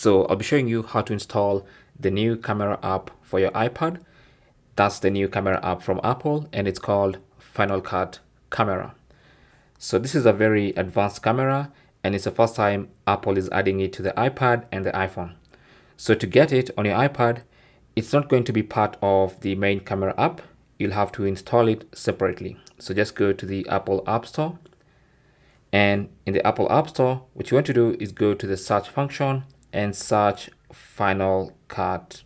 So I'll be showing you how to install the new camera app for your iPad. That's the new camera app from Apple, and it's called Final Cut Camera. So this is a very advanced camera, and it's the first time Apple is adding it to the iPad and the iPhone. So to get it on your iPad, it's not going to be part of the main camera app. You'll have to install it separately. So just go to the Apple App Store, and in the Apple App Store, what you want to do is go to the search function and search Final Cut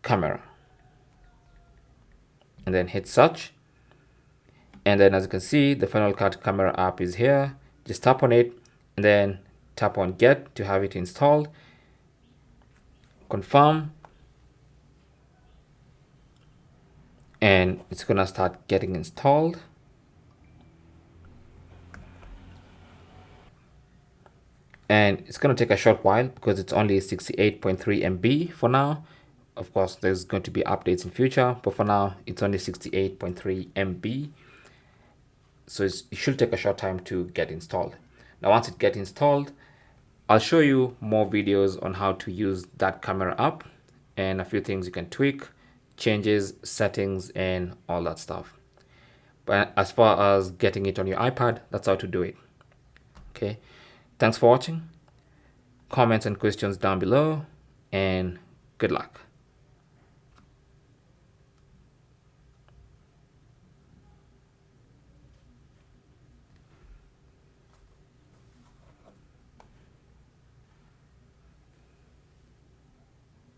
Camera, and then hit search. And then as you can see, the Final Cut Camera app is here. Just tap on it and then tap on get to have it installed. Confirm, and it's gonna start getting installed. And it's gonna take a short while because it's only 68.3 MB for now. Of course, there's going to be updates in future, but for now, it's only 68.3 MB. So it should take a short time to get installed. Now, once it gets installed, I'll show you more videos on how to use that camera app and a few things you can tweak, changes, settings, and all that stuff. But as far as getting it on your iPad, that's how to do it. Okay, thanks for watching. Comments and questions down below, and good luck.